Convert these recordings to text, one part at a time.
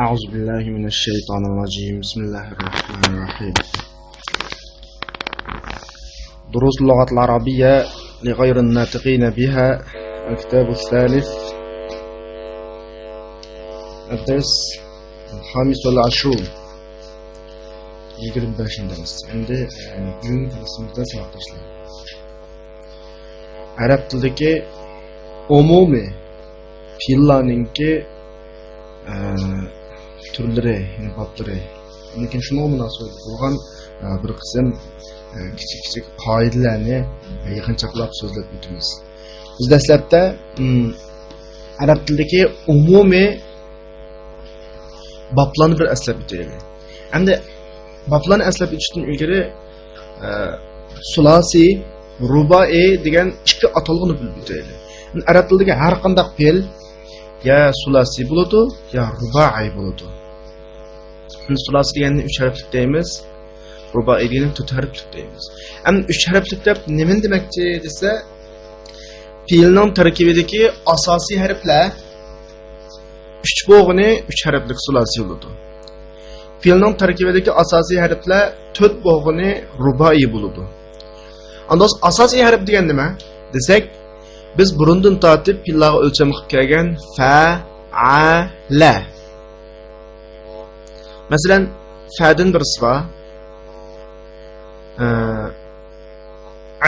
أعوذ بالله من الشيطان الرجيم بسم الله الرحمن الرحيم دروس اللغة العربية لغير الناطقين بها الكتاب الثالث الدرس الخامس والعشرون يقرب باشين درس عندي بugün dersimizde sınavdaşlar Arap tilidagi umumiy fe'llarninki turlari, boblari. Lekin shunga munosib bo'lgan bir qism kichik qoidalarni yig'inchoqlab so'zlab o'tamiz. Biz dastlabda arab tilidagi umumiy boblarni bir eslab o'taylik. Endi boblarni eslab o'tishdan ilgari sulasi, rubai degan ikki atalg'ini bilib o'taylik. Arab tilidagi har qanday fe'l ya sulasi bo'ladi, ya rubai bo'ladi. Sulasi deganni 3 harflik deymiz, rubai deganni 4 harflik deymiz. Ham 3 harflik deb nima demakchi desa, fe'lning tarkibidagi asosiy harflar 3 bo'g'ini 3 harflik sulasi bo'ladi. Fe'lning tarkibidagi asosiy harflar 4 bo'g'ini rubai bo'ladi. Andos asosiy harf degan nima desak, biz burundan tortib fe'llarga o'lcham qilib kelgan fa, a, la. Masalan, fa'dan birisi va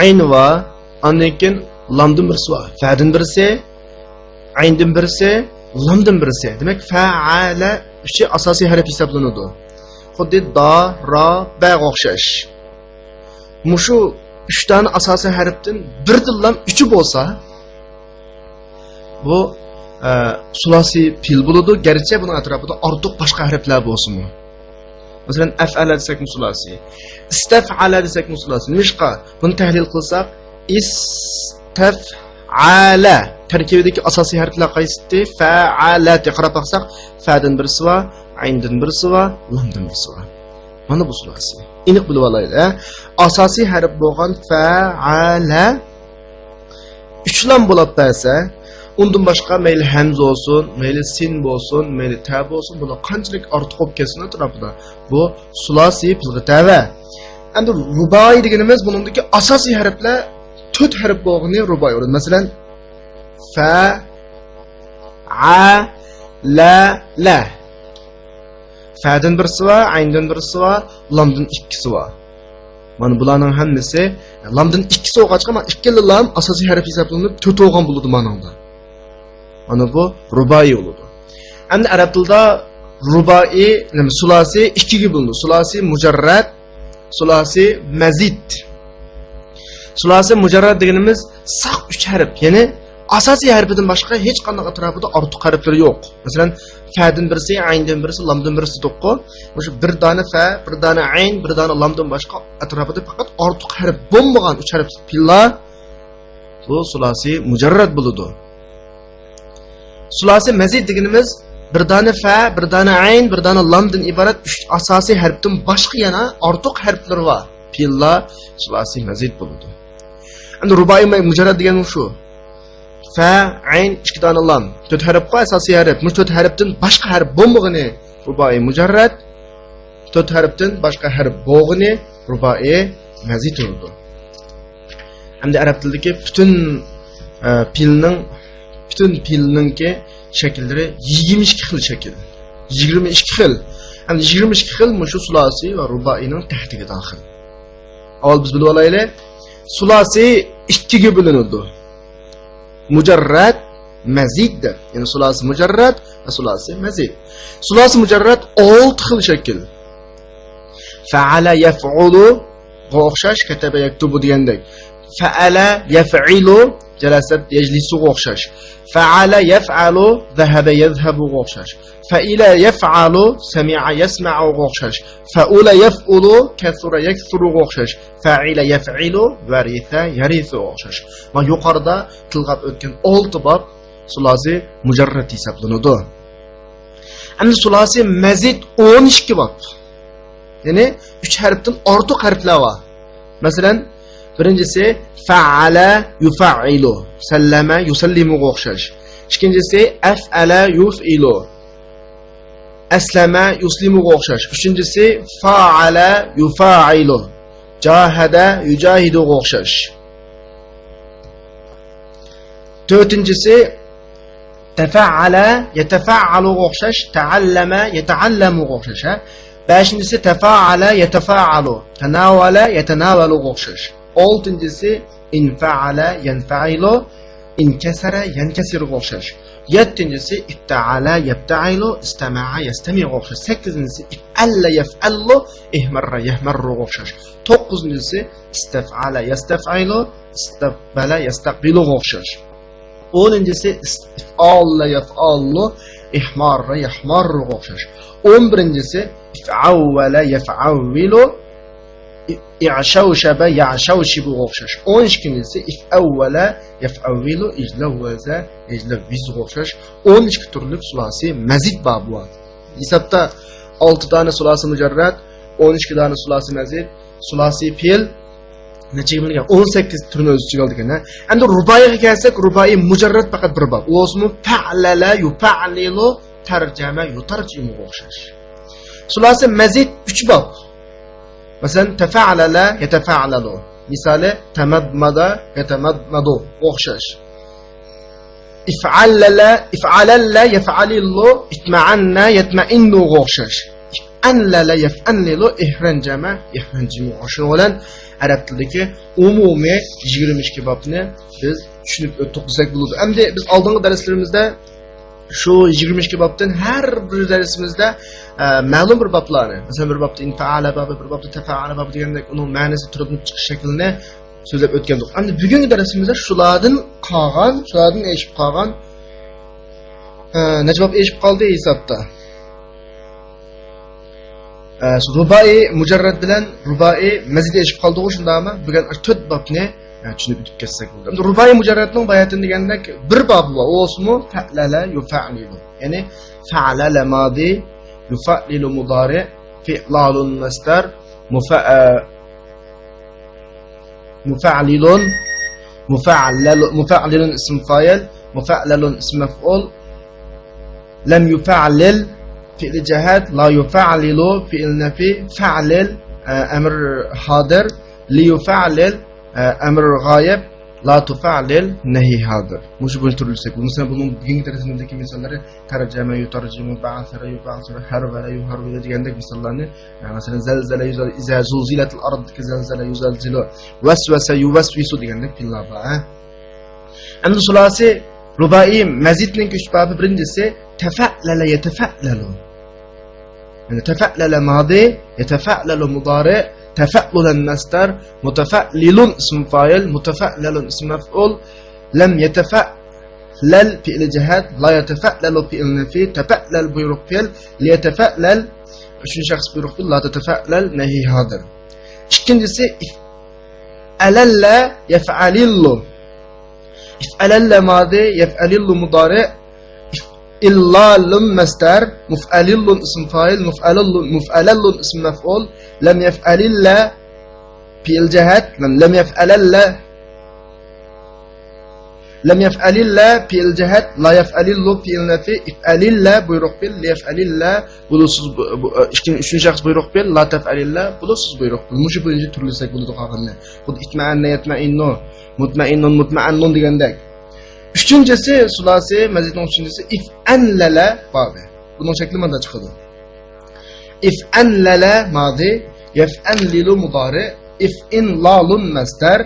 ayn va ondan keyin lamdan birisi va. Fa'dan birisi, ayndan birisi, lamdan birisi. Demak, fa, a, la uchi asosiy harf hisoblanadi. Xuddi da, ra, ba o'xshash. Mushu 3 tane asosiy harfdan birdan lam 3 bo'lsa, bu sulasi fe'l bo'ladi. Garchi buning atrofida ortiq boshqa harflar bo'lsin-mi? Masalan, af'ala desak sulasi, istaf'ala desak sulasi. Nishqa buni tahlil qilsak, istaf'ala tarkibidagi asosiy harflar qaysi? Fa'ala deb qarab baxsak, fa'dan birisi va, ayndan birisi va, lamdan birisi va. Mana bu sulasi. Aniq bilib olaylik. Asosiy harf bo'lgan fa'ala 3 lam bo'lib bersa, undan boshqa mayli hamza olsun, mayli sin olsun, mayli ta olsun, buni qanchalik ortiq bo'lib kelsin atrofida. Bu sulasi fe'lga tava. Endi rubai deganimiz buningdagi asosiy harflar 4 harf bo'lgani rubai bo'ladi. Masalan, fa, a, la. Fa'dan birisi va, ayndan birisi va, lamdan ikkisi va. Mana bularning hammasi lamdan ikkisi o'qachqa, mana ikkala lam asosiy harf hisoblanib 4 bo'lgan bo'ladi manada. Mana bu rubai bo'ladi. Endi arab tilida rubai, sulasi 2 ga bo'linadi. Sulasi mujarrad, sulasi mazid. Sulasi mujarrad deganimiz saq 3 harf, ya'ni asosiy harfidan boshqa hech qanday atrofida ortiq harflar yo'q. Masalan, fa'dan birisi, ayndan birisi, lamdan birisi to'qqo. O'sha bir dona fa, bir dona ayn, bir dona lamdan boshqa atrofida faqat ortiq harf bo'lmagan 3 harf fe'llar bu sulasi mujarrad bo'ladi. Sulasi mazid deganimiz bir dona fa, bir dona ayn, bir dona lamdan iborat 3 asosiy harfdan boshqa yana ortiq harflar bor. Fe'llar sulasi mazid bo'ladi. Endi rubai mujarrad degani shu. Fa, ayn, 2 dona lam. 4 harf qo'y asosiy harf. Bu 4 harfdan boshqa harf bo'lmagani rubai mujarrad. 4 harfdan boshqa harf bo'lgani rubai mazid bo'ladi. Endi arab tilidagi butun fe'lningki shakllari 22 xil shakl. 22 xil. Endi 22 xil mushu sulasi va rubaining tahtiga daxil. Avval biz bilib olaylik. Sulasi 2 ga bo'linadi. Mujarrad, mazid deb. Ya'ni sulasi mujarrad va sulasi mazid. Sulasi mujarrad 6 xil shakl. Fa'ala yaf'ulu o'xshash, kataba yaktubu degandek. Fa'ala yaf'ilu jalasat yajlisu o'xshash. Fa'ala yaf'alu dhahaba yadhhabu o'xshash. Fa'ila yaf'alu sami'a yasma'u o'xshash. Fa'ula yaf'ulu kasura yaksuru o'xshash. Fa'ila yaf'ilu varitha yarithu o'xshash. Ma yuqorida tilg'ab o'tgan 6 bob sulasi mujarrad hisoblanadi. Endi sulasi mazid 12 bob. Ya'ni 3 harfdan ortiq harflar bor. Masalan, birinchisi fa'ala yuf'ilu, sallama yusallimu o'xshash. İkincisi ef'ala yuf'ilu. Aslama yuslimuga o'xshash. Uchinchisi fa'ala yufa'ilu. Jahada yujahiduga o'xshash. To'rtinchisi tafa'ala yatafa'aluga o'xshash, ta'allama yata'allamuga o'xshash. Beshinchisi tafa'ala yatafa'alu, tanawala yatanawaluga o'xshash. Oltinchisi infa'ala yanfa'ilu, inkasara yankasiruga o'xshash. Yettinchisi ifta'ala yabta'ilu, istama'a yastami'uga o'xshash. Sakkizinchisi if'alla yaf'allu, ihmarra yahmarruga o'xshash. To'qqizinchisi istaf'ala yastaf'ilu, istaqbala yastaqbiluga o'xshash. 10-si if'alla yaf'allu, ihmarra yahmarruga o'xshash. 11-si if'awwala yaf'awwilu, i'shawshaba ya'shawshibuga o'xshash. 12-si if'awwala yaf'awwilu, ijlawwaza ijlawwizuga o'xshash. 12 turlik sulasi mazid bobi bor. Hisobda 6 dona sulasi mujarrad, 12 dona sulasi mazid, sulasi fe'l necha bilgan 18 turni o'z ichiga oldi ekan. Endi ruboiyga kelsak, ruboiy mujarrad faqat bir bob. U o'smi fa'lala yufa'lilu, tarjama yutarjimuga o'xshash. Sulasi mazid 3 bob. Masalan, tafa'alala yatafa'alalu. Misali tamadmada yatamadmadu o'xshash. If'alalla yaf'alilu, itma'anna yatma'innu o'xshash. If'anlala yaf'anlilu, ihranjama ihranjimu. Shuning bilan arab tilidagi umumiy 22 bobni biz tushunib o'tsak bo'ladi. Endi biz oldingi darslarimizda shu 22 bobdan har bir darsimizda ma'lum bir boblarni, masalan bir bobda infa'ala bobi, bir bobda tafa'ala bobi degandek uning ma'nosi turib chiqish shaklini so'zlab o'tgandik. Endi bugungi darsimizda shulardan eshib qolgan necha bob eshib qoldi hisobda. Rubai mujarrad bilan rubai mazid eshib qoldi shundami? Bugun 4 bobni tushunib o'tib ketsak bo'ladi. Endi rubai mujarradning bayatini degandek bir bobi bor. U o'smi fa'lala yufa'lilu. Ya'ni fa'lala madi, yufa'lilu mudari, fi'lalun masdar, mufa'lilun, mufa'lilun ism fa'il, mufa'lalun ism maf'ul, lam yufa'lil fi'l jihad, la yufa'lilu fi'l nafi, fa'lil amr hadir, li yufa'lil amr g'oyib, la tufa'lil nahi hadir. Mush bu turlisak, masalan buning bugungi darsimizdagi misollari tarjama, yutarjimu, ba'sara, yub'asara, harvala, yuharvila degandek misollarni, masalan zalzala, iza zulzilatil ard, zalzala, yuzalzilu, waswasa, yuwaswisu degandek fillar bor. Endi sulasi rubai mazidning 3 bobi. Birinchisi tafa'lala yatafa'lalu. Yani tefa'lala madi, yetefa'lalu mudari, tefa'lulan masdar, mutefa'lilun ism fa'il, mutefa'lalun ism maf'ul, lam yetefa'lal fi'l cihat, la yetefa'lalu fi'l nafi, tefa'lal buyruq fi'l, li yetefa'lal üçüncü şahs buyruq fi'l, la tefa'lal nahi hadir. İkincisi if'alalla yef'alillu. İf'alalla madi, yef'alillu mudari, illalun masdar, muf'alillun ism fa'il, muf'alallun ism maf'ul, lam yef'alilla fi'l cihat, lam yef'alilla fi'l cihat, la yef'alillu fi'l nafi, if'alilla buyruq fi'l, li yef'alilla bulutsuz, üçüncü şahs buyruq fi'l, la tef'alilla bulutsuz buyruq fi'l. Muşu birinci türlüsek buludu qağanlar. Bu itma'anna yetma'innu, mutma'innun mutma'annun degandek. Üçüncüsü sulasi mazidning üçüncüsü if'anlala babi. Bunun şekli manda çıkıdı. İf'anlala madi, yef'anlilu mudari, if'inlalun masdar,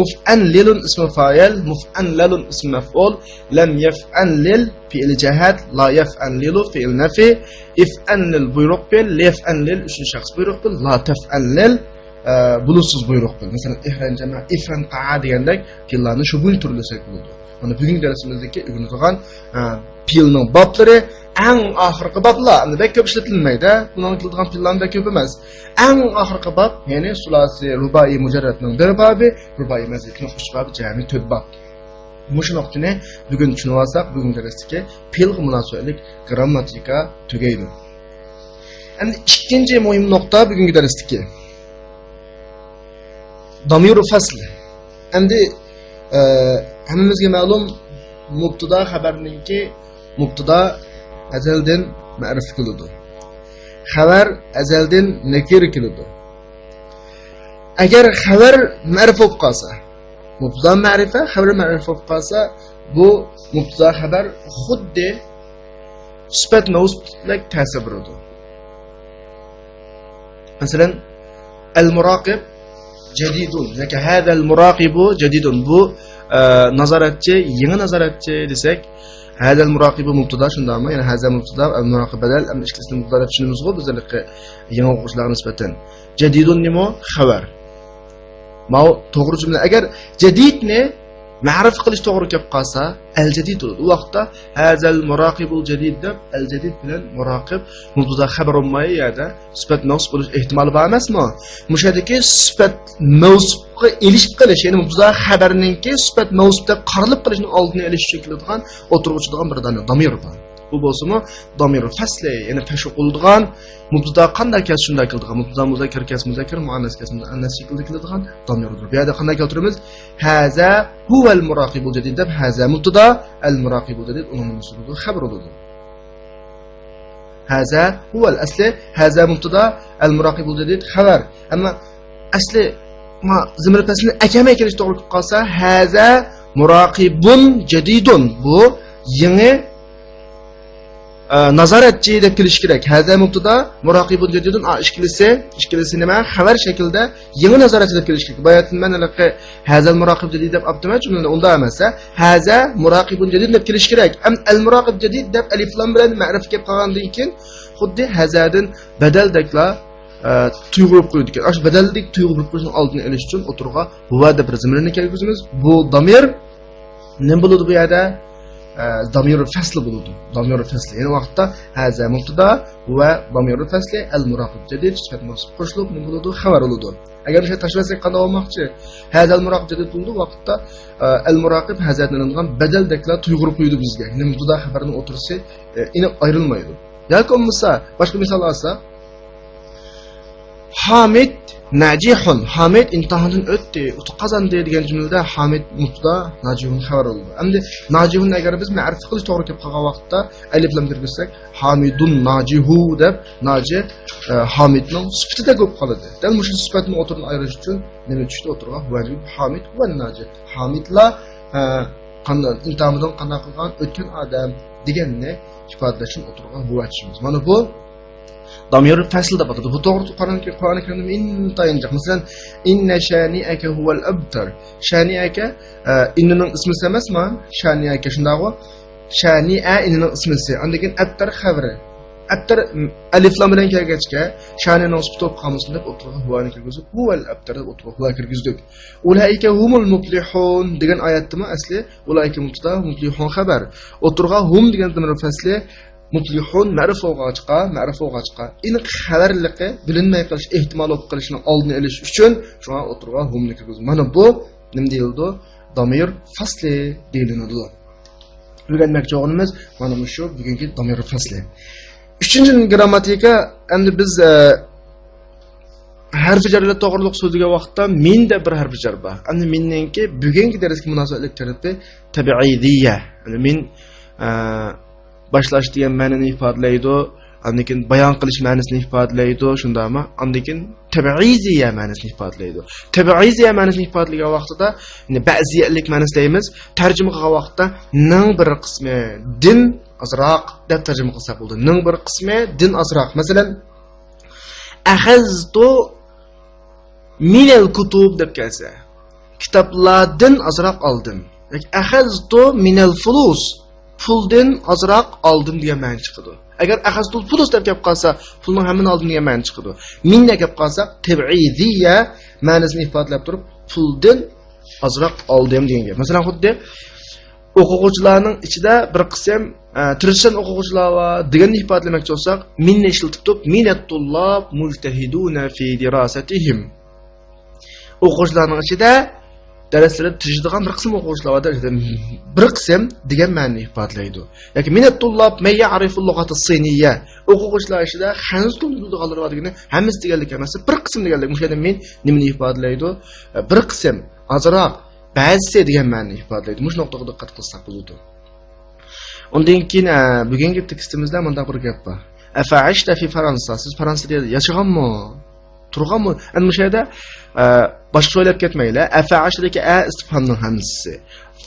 muf'anlilun ismi fa'il, muf'anlalun ismi maf'ul, lam yef'anlil fi'l cihat, la yef'anlilu fi'l nafi, if'anlil buyruq fi'l, yef'anlil üçüncü şahs buyruq fi'l, la tef'anlil bulutsuz buyruq fi'l. Mesela ihrancama, ifran qa'a degandek fi'llarni shu bun turlasak bo'ladi. Mana bugungi darsimizdagi o'rnatilgan fi'lning boblari eng oxirgi boblar. Endi bek ko'p ishlatilmaydi. Buning qiladigan fi'llarning bek ko'p emas. Eng oxirgi bob, ya'ni sulasi rubai mujarradning bir bobi, rubai mazidning 3 bobi, jami 4 bob. Mushu nuqtani bugun tushunib olsak, bugungi darsdagi fi'lga munosabatlik grammatika tugaydi. Endi ikkinchi muhim nuqta bugungi darsdagi damir fasl. Endi hammamizga ma'lum mubtada xabarninki mubtada azaldan ma'rif qiladi. xabar azaldan nakir keladi. Agar xabar ma'rif bo'lib qolsa, mubtada ma'rifa, xabar ma'rif bo'lib qolsa, bu mubtada xabar xuddi sifat mavsuflik ta'sir beradi. Masalan, al-muraqib jadidun, yoki hada al-muraqibu jadidun, bu nazoratchi, yangi nazoratchi desak, hada al-muraqibu mubtada shundami? Ya'ni hada mubtada, al-muraqib badal, am ishkisini mubtada tushunamiz bu bizlarga yangi o'quvchilarga nisbatan. Jadidun nima? Xabar. Mau to'g'ri jumla. Agar jadidni ma'rif qilish to'g'ri kelib qolsa, al-jadid bo'ladi. U vaqtda hazal muraqibul jadid deb al-jadid bilan muraqib mubtada xabar bo'lmay yada sifat mavsuf bo'lish ehtimoli bor emasmi? Mushadagi sifat mavsufga ilishib qilish, ya'ni mubtada xabarninki sifat mavsufda qarilib qilishning oldini olish uchun keladigan o'tiruvchidigan bir dona damir bor. Bu bo'lsa-mu damir fasli, ya'ni tashviq qiladigan mubtada qanday kelsa shunday keladigan, mubtada muzakkar kelsa muzakkar, muannas kelsa muannas shaklida keladigan damirdir. Bu yerda qanday keltiramiz? Haza huval muraqibul jadid deb haza mubtada, al muraqibul jadid onun musulidu xabar bo'ladi. Haza huval asli, haza mubtada, al muraqibul jadid xabar. Ammo asli ma zimir faslini akamay kelish to'g'ri kelib qolsa, haza muraqibun jadidun, bu yangi nazoratchi deb kelish kerak. Hada mubtada muraqibun jadidun ishkilisi nima? Xabar shaklida yangi nazoratchi deb kelish kerak. Bayatdan men hazal muraqib jadid deb abdima jumlada unda emassa, haza muraqibun jadid deb kelish kerak. Am al muraqib jadid deb alif lam bilan ma'rif kelib qolgandan keyin xuddi hazadan badaldakla tuyg'urib qo'ydik ekan. Ash badaldik tuyg'urib qo'yishning oldini olish uchun o'tirg'a huva deb bir zimrini kelgizamiz. Bu damir nima bo'ladi bu yerda? Damirul fasli bo'ladi. Damirul fasli. Ya'ni vaqtda haza mubtada va damirul fasli al-muraqib jadid sifat mavsuf qo'shilib nima bo'ladi? Xabar bo'ladi. Agar o'sha tashlasak qanday bo'lmoqchi? Haza al-muraqib jadid bo'ldi vaqtda al-muraqib hazadan badaldaklar tuyg'urib qo'ydi bizga. Ya'ni mubtada xabarini o'tirsa, iniq ayrilmaydi. Yoki bo'lmasa, boshqa misol olsak, Hamid najihun, Hamid imtihondan o'tdi, qozondi degan jumlada Hamid mubtada, najihun xabar bo'ladi. Endi najihun agar biz ma'rif qilish to'g'ri kelib qolgan vaqtda alif lam kirgizsak, Hamidun najihu deb najih Hamidning sifatida ko'p qoladi. Dal mush sifatni o'tirni ayirish uchun nima tushdi o'tirgan? Vajib Hamid va najih. Hamidlar qanday imtihondan qanday qilgan o'tgan odam deganni ifodalashni o'tirgan bu vajibimiz. Mana bu damir fasl deb atadi. Bu to'g'ri Qur'oni Karimda intayin jiq. Masalan, inna shani'aka huval abtar. Shani'aka inning ismi emasmi? Shani'aka shundaqmi? Shani'a inning ismisi. Undan abtar xabari. Abtar alif lam bilan kelgachga shani'ning ismi to'p qolmasin deb o'tirgan huvani kirgizib, huval abtar deb o'tirgan huva kirgizdik. Ulaika humul muflihun degan oyatdimi asli? Ulaika mubtada, muflihun xabar. O'tirgan hum degan damir fasli mutlihun ma'rif o'g'achqa ini xabarligi bilinmay qolish ehtimol bo'lib qolishini oldini olish uchun shunga o'tirgan humni kirgizib. Mana bu nima deyildi? Damir fasli deyiladi. O'rganmoqchi o'g'limiz mana shu bugungi damir fasli. 3-chi grammatika endi biz harf jarlar to'g'riliq so'ziga vaqtda minda bir harf jar bor. Endi minningki bugungi darsga munosabatli tarifi tabiiyya. Ya'ni min başlash degan ma'noni ifodalaydi, andan bayon qilish ma'nosini ifodalaydi, shundaymi? Andan tabiiyya ma'nosini ifodalaydi. Tabiiyya ma'nosini ifodalagan vaqtida, ya'ni ba'ziylik ma'nosini deymiz. Tarjima qilgan vaqtda ning bir qismi din azroq deb tarjima qilsak bo'ladi. Ning bir qismi din azroq. Masalan, akhaztu min al-kutub deb kelsa, kitoblardan azroq oldim. Yoki akhaztu min al-fulus, puldan azroq oldim degan ma'no chiqadi. Agar akhaztu fulus deb kelib qolsa, pulning hammani oldim degan ma'no chiqadi. Minga kelib qolsa, tabiiyya ma'nosini ifodalab turib, puldan azroq oldim degan gap. Masalan, xuddi o'quvchilarning ichida bir qism tirishgan o'quvchilar va deganni ifodalamoqchi bo'lsak, minni ishlatib turib, minatullob mujtahiduna fi dirasatihim. O'quvchilarning ichida darslarda tirishadigan bir qism o'quvchilar bor, bir qism degan ma'noni ifodalaydi. Yoki minatullob may ya'rifu lughatas siniyya. O'quvchilar ichida hanuz biladiganlar bor degani hammasi deganlik emas, bir qism deganlik. Mushada men nimani ifodalaydi? Bir qism, azroq, ba'zi degan ma'noni ifodalaydi. Mush nuqtaga diqqat qilsak bo'ladi. Undan keyin bugungi tekstimizda bunday bir gap bor. Afa'ishta fi Fransa. Siz Fransada yaşaganmı? Turganmı? Ana bu şeyde başqa söylep ketmeyli. Afa'ishtadagi a istifhamning hamsisi.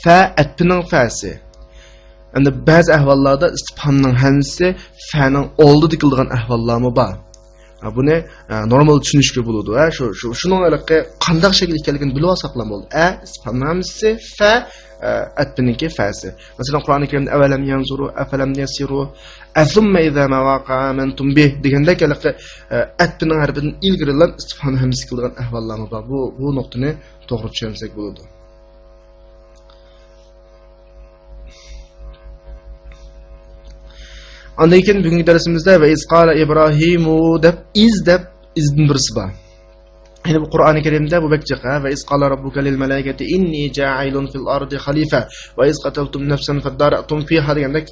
Fa atpining fasi. Endi ba'zi ahvollarda istifhamning hamsisi fa'ning oldida dikilgan ahvollarmi bor. Buni normal tushunishga bo'ladi. Shuning aloqa qanday shakl ekanligini bilib olsaqlar bo'ldi. Istifhamning hamsisi fa atpiningki fasi. Masalan Qur'oni Karimda avalam yanzuru afalam yasiru azumma idza ma waqa'a amantum bih degandek atpining harfidan ilgarilan istifhamning hamsisi qilgan ahvollarmi bor. Bu nuqtani to'g'ri tushunsak bo'ladi. Ondan keyin bugungi darsimizda va isqala ibrohimu deb izdin birisi bor. Ya'ni bu Qur'oni Karimda bu bakchiqa va isqala robbuka lil malaikati inni ja'ilun fil ardi khalifa va isqataltum nafsan fadara'tum fiha degandek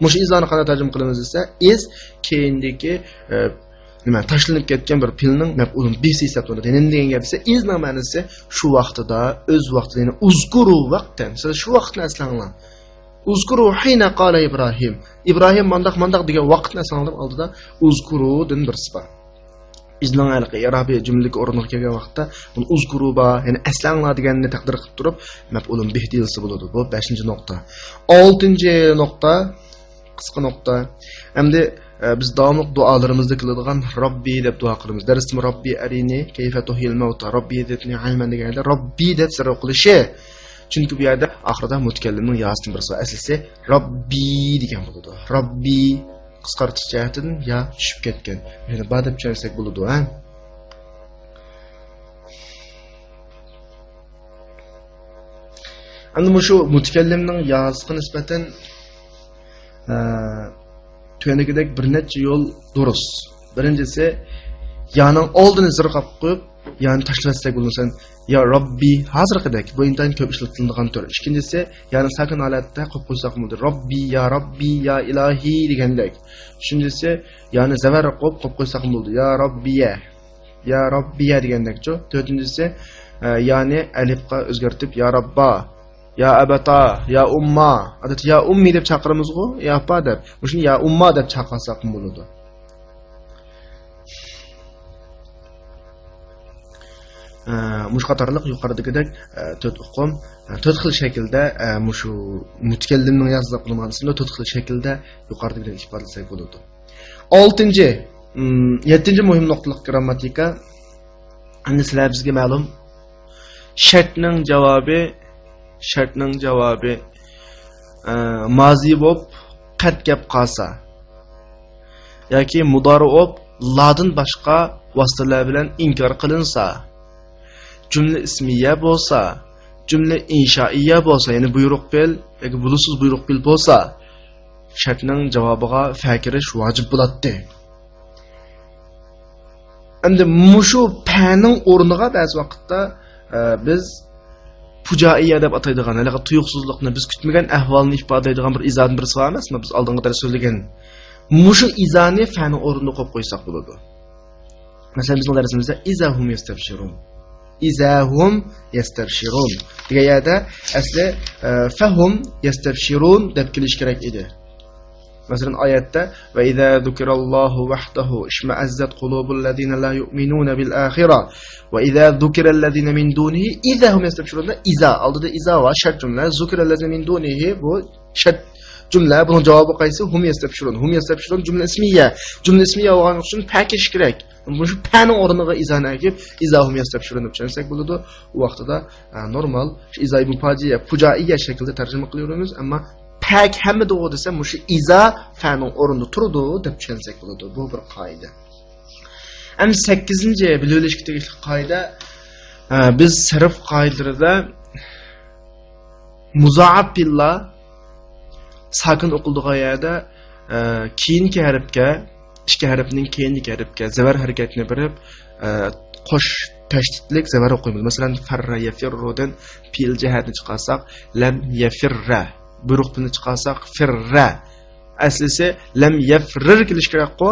mush izani qanday tarjima qilamiz desa keyindagi nima tashlanib ketgan bir pilning maf'ulun bisi hisoblanadi. Endi degan gap esa izning ma'nosi shu vaqtida o'z vaqtida, ya'ni uzkuru vaqtan. Siz shu vaqtni eslanglar. Uzkuru hina qala Ibrohim mandaq degan vaqtni eslanglar oldida uzkuru din bir sifat. İzning alqi irabiy jumlaga o'rniga kelgan vaqtda buni uzkuru ba, ya'ni eslanglar deganni taqdir qilib turib maf'ulun bih deyilsa bo'ladi. Bu 5-nuqta. 6-nuqta qisqa nuqta. Endi biz davomli duolarimizda qiladigan Robbi deb duo qilamiz. Darsmi Robbi arini kayfa tuhil mauta Robbi debni ilman deganda Robbi deb sirr qilishi. Chunki bu yerda oxirida mutakallimning yasini bir so'z aslisi Robbi degan bo'ladi. Robbi qisqartish jihatidan ya tushib ketgan. Ya'ni ba deb tushunsak bo'ladi, ha. Endi shu mutakallimning yasiga nisbatan tönegidek bir necha yo'l durus. Birinchisi yaning oldini zirqab qo'yib, yani tashlasak bo'lsa, ya Robbi hozirgidek bu intayin ko'p ishlatiladigan tur. Ikkinchisi, yani sakin holatda qo'yib qo'ysak bo'ladi. Robbi ya ilohi degandek. Uchinchisi, yani zavar qo'yib qo'ysak bo'ladi. Ya Robbiya degandek-chi. To'rtinchisi, yani alifga o'zgartib ya Robba, ya abata, ya umma, adat ya ummi deb chaqiramiz-ku, ya apa deb. Shuni ya umma deb chaqirsak bo'ladi. Mush qatorliq yuqoridagidek 4 uqum 4 xil shaklda mushu mutakallimning yozib qo'yilmanisini 4 xil shaklda yuqoridagidek ifodalasak bo'ladi. 7 muhim nuqtalik grammatika. Endi sizlar bizga ma'lum shartning javobi mazi bo'lib qat gap qolsa yoki mudori bo'lib ladin boshqa vositalar bilan inkor qilinsa, cümle ismiye bo'lsa, cümle inşaiye bo'lsa, ya'ni buyruq fe'l yoki bulusiz buyruq fe'l bo'lsa, shartning javobiga fa kirish vojib bo'ladi. Endi mushu paning o'rniga ba'zi vaqtda biz fujaiya deb ataydigan, hali tuyuqsizlikni, biz kutmagan ahvolni ifodalaydigan bir izon bir so'z emasmi? Biz oldingi so'zlagan mushu izoni faning o'rniga qo'yib qo'ysak bo'ladi. Masalan, bizning darsimizda izahum yastabshirun degan yerda asli fahum yastabshirun deb kelish kerak edi. Masalan oyatda va idza zukirallohu wahdahu ishma'azzat qulubul ladina la yu'minuna bil akhirah va idza zukirallazina min dunihi idahum yastabshirun. Iza oldida iza va shart jumla, zukirallazina min dunihi bu shart jumla. Buning javobi qaysi? Hum yastabshirun jumla ismiya. Jumla ismiya bo'lgani uchun pakish kerak. Shu paning o'rniga izani akib izahum yastabshirun deb tushunsak bo'ladi. U vaqtida normal izai mufajiya fujaiya shaklda tarjima qilaveramiz, ammo pak hamida o desa mushu iza faning o'rnida turdi deb tushunsak bo'ladi. Bu bir qoida. Endi 8-chi bilishga tegishli qoida, biz sarf qoidalarida muzaaf billah sakin o'qildigan yerda keyingi harfga, ikki harfning keyingi harfga zavar harakatini berib qo'sh tashdidlik zavar o'qiymiz. Masalan, farra yafirrudan fil jihatni chiqarsak lam yafirra, buyruqni chiqarsak firra. Aslisi lam yafrir kelish kerak-ku.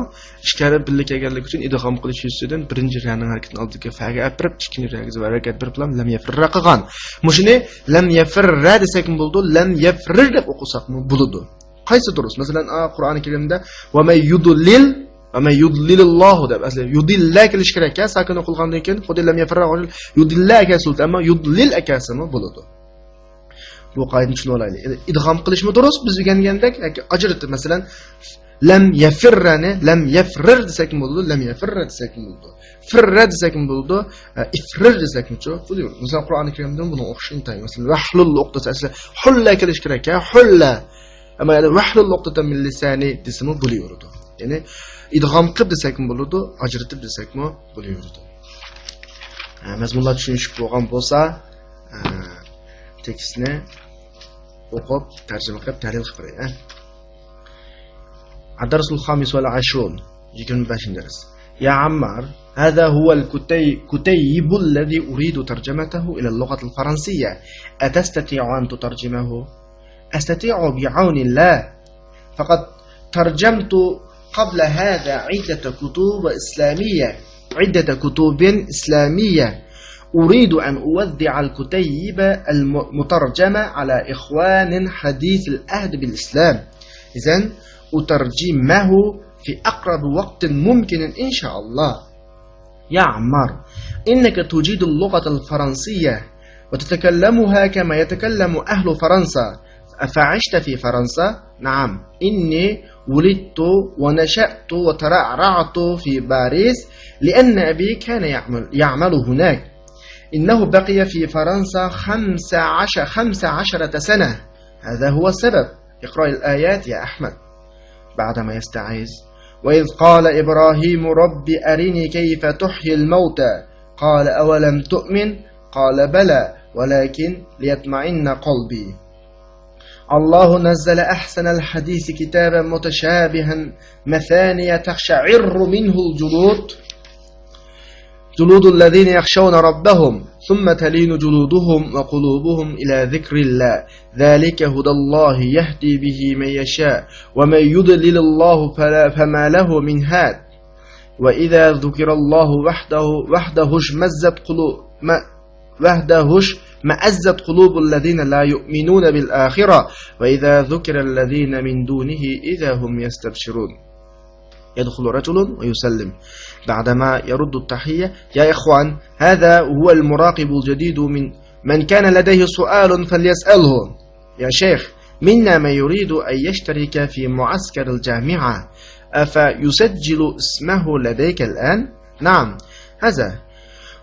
Ikki harf birga kelganligi uchun idg'om qilish ustidan birinchi raning harakatini oldiga faga apirib, ikkinchi raga zavar harakat berib lam yafirra qilgan. Mushuni lam yafirra desak bo'ldi, lam yafrir deb o'qisak bo'ladi. Qaysi durust? Masalan, Qur'oni Karimda va may yudlil va may yudlilillohu deb asli yudilla kelish kerak ekan, sakin o'qilgandan keyin xudilam yafra yudilla akasi, ammo yudlil akasimi bo'ladi. Bu qoidani tushunib olaylik. Idg'om qilishmi durust? Biz o'rgangandek yoki ajratib, masalan, lam yafirrani lam yafrir desak bo'ladi, lam yafirra desak bo'ladi. Firra desak bo'ladi, ifrir desakmichu. Masalan, Qur'oni Karimda buni o'qishni tayyor. Masalan, wahlul uqdata asli hulla kelish kerak ekan, hulla. Ammo yani wahlul uqdata min lisani desimi bo'laveradi. Ya'ni idg'om qilib desakmi bo'ladi, ajratib desakmi bo'laveradi. Mazmunlar tushunishib bo'lgan bo'lsa, tekstni o'qib, tarjima qilib, tahlil qilib qo'ying. الدرس الخامس والعشرون 25 درس. يا عمار، هذا هو الكتيب الذي أريد ترجمته إلى اللغة الفرنسية. أتستطيع أن تترجمه؟ أستطيع بعون الله. فقد ترجمت قبل هذا عدة كتب إسلامية. أريد أن أوزع الكتيب المترجمة على إخوان حديث العهد بالإسلام. إذن أترجمه في أقرب وقت ممكن إن شاء الله. يا عمار، إنك تجيد اللغة الفرنسية وتتكلمها كما يتكلم أهل فرنسا. أفعشت في فرنسا؟ نعم، إني ولدت ونشأت وترعرعت في باريس لأن أبي كان يعمل هناك. إنه بقي في فرنسا 15 سنة. هذا هو السبب. اقرأ الآيات يا أحمد. بعدما يستعيذ: وإذ قال إبراهيم رب أرني كيف تحيي الموتى قال أولم تؤمن قال بلى ولكن ليطمئن قلبي. الله نزل أحسن الحديث كتابا متشابها مثانية تقشعر منه جلود الذين يخشون ربهم ثم تلين جلودهم وقلوبهم إلى ذكر الله. ذلك هدى الله يهدي به من يشاء ومن يضلل الله فما له من هاد. وإذا ذكر الله وحده اشمأزت قلوب الذين لا يؤمنون بالآخرة وإذا ذكر الذين من دونه إذا هم يستبشرون. يدخل رجل ويسلم بعدما يرد التحية: يا إخوان، هذا هو المراقب الجديد. من كان لديه سؤال فليسأله. يا شيخ، منا من يريد أن يشترك في معسكر الجامعة، أفيسجل اسمه لديك الآن؟ نعم، هذا.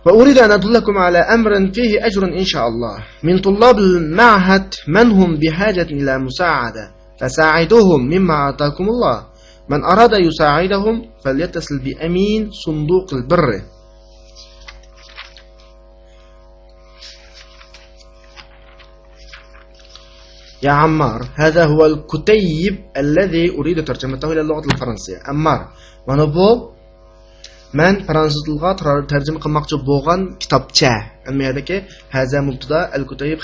وأريد أن أدلكم على أمر فيه أجر إن شاء الله. من طلاب المعهد من هم بحاجة إلى مساعدة، فساعدوهم مما أعطاكم الله. من أراد يساعدهم فليتصل بأمين صندوق البر. يا عمار، هذا هو الكتيب الذي أريد ترجمته إلى اللغة الفرنسية. عمار، mana bu men fransuz tilga tarjima qilmoqchi bo'lgan kitobcha. Almayadaki haza mubtada al-kutayib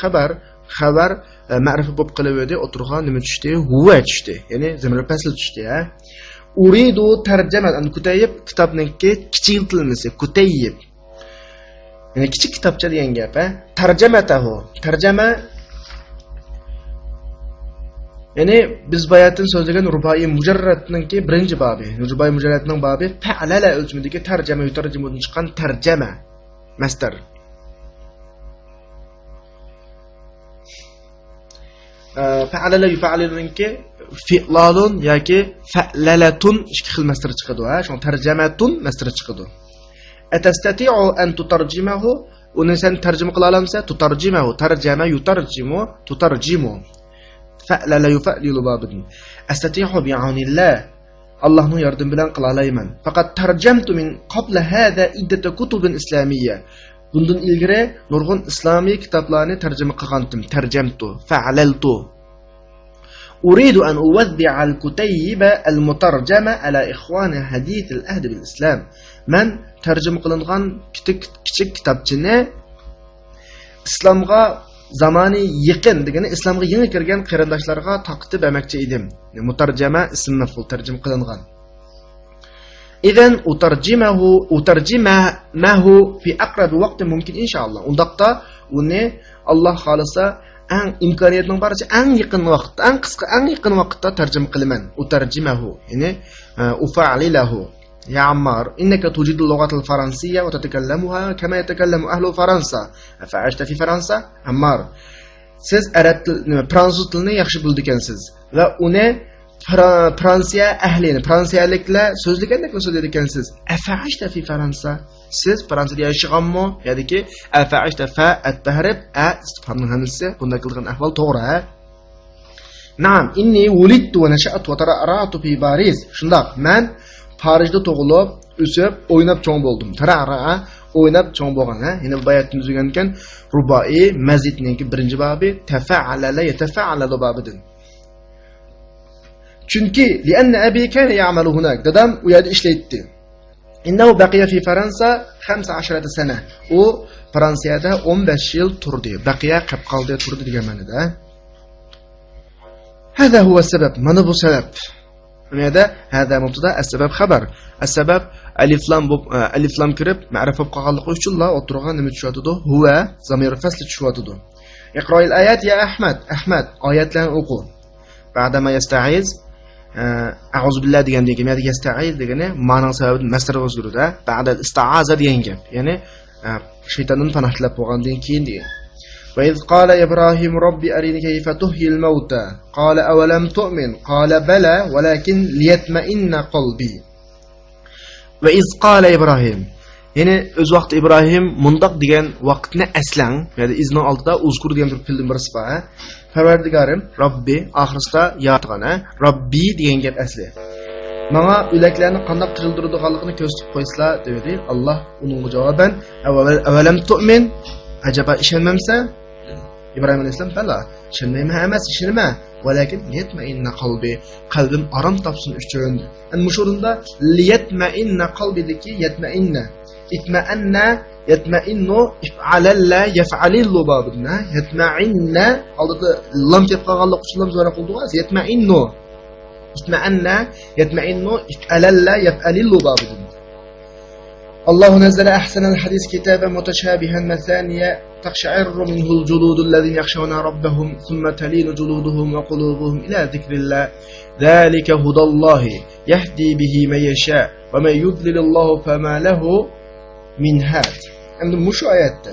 xabar ma'rifa bo'lib qolaverdi. O'tirgan nima tushdi? Huva tushdi. Ya'ni zamir fasl tushdi. Uridu tarjama al-kutayib kitobniki kichiltirilmasi kutayib. Ya'ni kichik kitobcha degan gap. Tarjamatahu. Tarjama ya'ni biz bayatdan so'zlagan rubai mujarradningki birinchi bobi. Rubai mujarradning bobi fa'lala o'lchimidagi tarjama yutarjimadan chiqqan tarjama masdar. Fa'lala yufa'lilunki fi'lalun yoki fa'lalatun ikki xil masdar chiqadi. Shu tarjamatun masdar chiqadi. Atastati'u an tutarjimahu. Uni sen tarjima qila olamsa, tutarjimahu. Tarjama yutarjimu, tutarjimu. فعل يفعل بابدن. أستطيع بعون الله. الله يردم بلان قلاlayman. فقد ترجمت من قبل هذا عدة كتب إسلامية. Bundan ilgari nurg'un islomiy kitoblarni tarjima qilgandim. Tarjamtu, fa'laltu. أريد أن أوزع الكتيب المترجمة على إخوان حديث العهد بالإسلام. من ترجمة qilingan kichik kitobchini islomga zamoni yaqin degani islomga yangi kirgan qarindoshlarga taqdim etmoqchi edim. Mutarjama ism maf'ul tarjima qilingan. Idan utarjimahu fi aqrab vaqt mumkin inshaalloh. Undaqda uni Alloh xolisa eng imkoniyatning boricha eng yaqin vaqtda, eng qisqa, eng yaqin vaqtda tarjima qilaman. Utarjimahu, ya'ni ufa'lilahu. Ya Ammar, innaka tujidu al-lughat al-faransiyya wa tatakallamuha kama yatakallamu ahlu Fransa. Afa'ashta fi Fransa? Ammar, siz arab tilini, fransuz tilini yaxshi bildikansiz va uni Fransiya ahlini, fransiyaliklar so'zlagandek so'zlaydi ekansiz. Afa'ashta fi Fransa? Siz Fransiyada yashaganmi? Ya'niki afa'ashta fa at-tahrib a istifhamning hamisi bunday qilgan ahvol to'g'ri. Naam, inni wulidtu wa nasha'tu wa tara'ra'tu fi Paris. Shundoq, men Parijda tug'ilib, o'sib, o'ynab cho'ng bo'ldim. Tara'ra'a o'ynab cho'ng bo'lgan, ha? Ya'ni bu oyatni tuzigan ekan, rubai mazidninki birinchi babi tafa'ala la yatafa'ala babidan. Chunki li'anna abi kana ya'malu hunak. Dadam u yerda ishlaydi. Innahu baqiya fi Fransa 15 sana. U Fransiyada 15 yil turdi. Baqiya qilib qoldi, turdi degan ma'noda. Hada huwa sabab. Mana bu sabab. Bunda hada mubtada, as-sabab xabar. As-sabab alif lam kirib ma'rifa qolganligi uchun la o'tirgan nima tushadi? Huwa zamir fasli tushadi. Iqro'il ayat ya Ahmad. Ahmad, oyatlarni o'qi. Ba'dama yasta'iz a'udhu billahi degandan keyin yasta'iz degani ma'nosi sababini masdar o'zgaradi. Ba'da ista'aza degan gap. Ya'ni shaytondan panoh tilab bo'lgandan keyin degan. وإذ قال إبراهيم ربي أرني كيف تحيي الموتى قال أولم تؤمن قال بلى ولكن ليطمئن قلبي وإذ قال إبراهيم يعني öz vaqt İbrahim mundaq degan vaqtni aslang ya'ni izni oldida uzkur degan bir film bir sifa Parvardigorim Robbi oxirida yaratgan Robbi degan gap asli Menga o'laklarni qanday tirildiradiganligini ko'rsatib qo'ysizlar dedi Alloh uning javoban avalam tu'min acaba ishonmamsa İbrahim Aleyhisselam bala ishonmayman emas ishonma walakin yatma'inna qalbi qalbim aram topsin uchun an mushurunda liyatma'inna qalbidagi yatma'inna itma'anna yatma'innu if'alalla yaf'alillu babidna yatma'inna oldida lam kelib qolganlik uchun lam zo'ra qildik yatma'innu itma'anna yatma'innu if'alalla yaf'alillu babidna الله نزل أحسن الحديث كتابا متشابها مثانيا تقشعر منه الجلود الذين يخشون ربهم ثم تلين جلودهم وقلوبهم إلى ذكر الله ذلك هدى الله يهدي به من يشاء ومن يضلل الله فما له من هاد عند مش آيات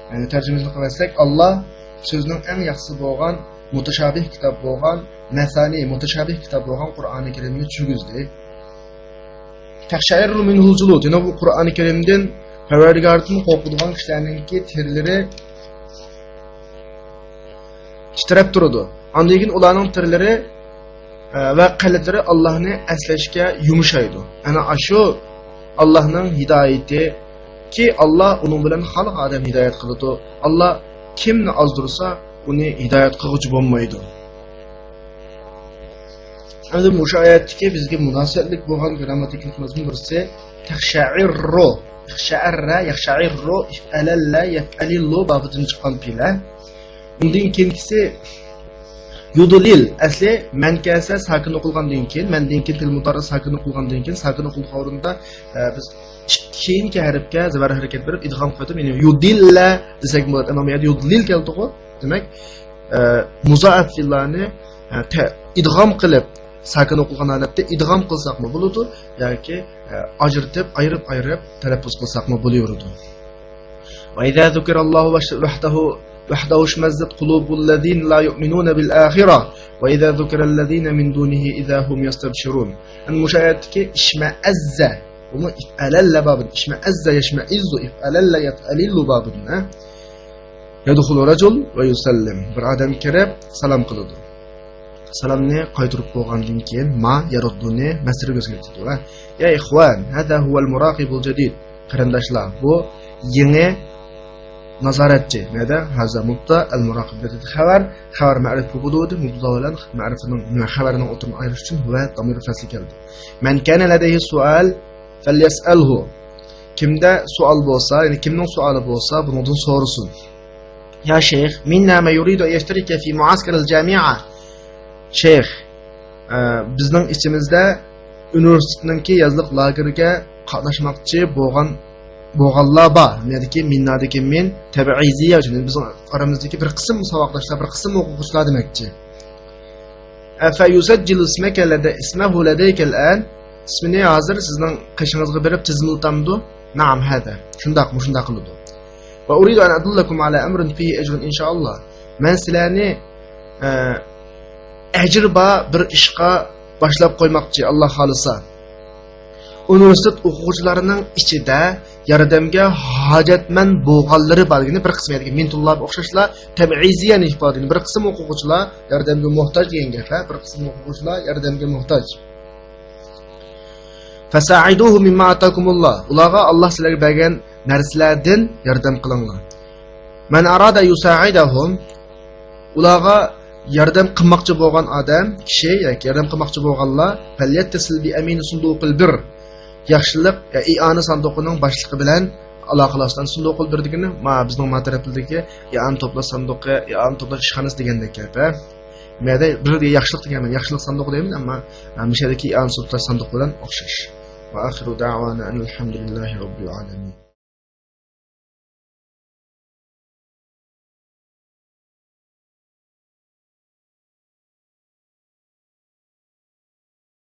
يعني ترجمة قرأسك الله سوزنن أن يحسب بوغان mutashabih kitob bo'lgan masani mutashabih kitob bo'lgan Qur'oni Karimni tushugizdi. Taqshayru minhul julud. Yana bu Qur'oni Karimdan Parvardigorning qo'rqadigan kishilarningki terlari titrab turadi. Undan keyin ularning terlari va qalblari Allohni aslashga yumshaydi. Ana shu Allohning hidoyati ki Allah uning bilan xalq odam hidoyat qiladi. Allah kimni ozdirsa uni hidoyat qiluvchi bo'lmaydi. Endi bu oyatga bizga munosabatlik bo'lgan grammatiklik mazmun birisi taqsha'irru, taqsha'arra, yaqsha'irru, if'alalla, yaf'alillu babidan chiqqan fe'l. Undan keyingisi yudlil asli mankasa sakin o'qilgandan keyin, mandan keyin til mutarris sakin o'qilgandan keyin sakin o'qilgan o'rinda biz keyingi harfga zabar harakat berib idg'om qilib, ya'ni yudilla desak bo'ladi. Ammo bu yerda yudlil keldi-ku. Demek muzaaf fi'llarni idg'om qilib sakin o'qilgan holatda idg'om qilsaqmi bo'ladi yoki ajratib ayirib talaffuz qilsaqmi bo'laveradi. Va idza zikrallohu wahdahu shmazzat qulubul ladina la yu'minuna bil akhirah va idza zikrallazina min dunihi idza hum yastabshirun. An mushayatki ishma'azza uni if'alalla babin ishma'azza yashma'izzu if'alalla yaf'alillu babinna yadkhulu rajul va yusallim. Bir odam kirib salom qiladi. Salomni qaytirib qo'ygandan keyin ma yarudduni masriga o'zgartirdi va ya ikhwan hada huwa al-muraqibul jadid. Qarindoshlar, bu yangi nazoratchi. Nada? Haza mubta al-muraqib dedi. Xabar ma'rif hududi mubtada bilan ma'rifining xabarining o'tirni ayirish uchun va damir fasli keldi. Man kana ladayhi su'al falyas'alhu. Kimda savol bo'lsa, ya'ni kimning savoli bo'lsa, bundan so'rasin. Ya Şeyh, minna ma yuridu an yashtarika fi muaskar al-jami'a. Şeyh, bizning ichimizda universitetningki yazliq lageriga qatnashmoqchi bo'lgan bo'lganlar bor. Meniki minnadagi men tabiiziya uchun bizning oramizdagi bir qism saboqdoshlar, bir qism o'quvchilar demakchi. Afa yusajjilu ismaka ismahu ladayka al'an. İsmini hozir sizning qishingizga berib tizimlatamdi. Na'am hada. Shundaqmi, shundaq qiladi. Va uridu an adullakum ala amrin fihi ajrun inshaalloh. Men sizlarni ajr ba bir ishqa boshlab qo'ymoqchi, Alloh xolisa. Universitet o'quvchilarining ichida yordamga hojatmand bo'lganlari borligini bir qismi degan mentullar o'xshashlar tabiiziyani ifodani bir qism o'quvchilar yordamga muhtoj degan gaplar, bir qism o'quvchilar yordamga muhtoj. Fasaiduhu mimma atakumullah. Ularga Alloh sizlarga bergan narsalardan yordam qilinglar. Man arada yusaidahum. Ularga yordam qilmoqchi bo'lgan odam, kishi yoki yordam qilmoqchi bo'lganlar falyattasil bi amin sunduqil bir. Yaxshilik i'oni sanduqining boshlig'i bilan aloqalashgan sunduqil bir degani bizning matarafidagi i'on to'plash sanduqi, i'on to'plash ishxonasi degandek gap. Menda bir yaxshilik deganman, yaxshilik sanduqi deyman, ammo mishadagi i'on to'plash sanduqi bilan o'xshash. Va axiru da'wana alhamdulillahi robbil alamin.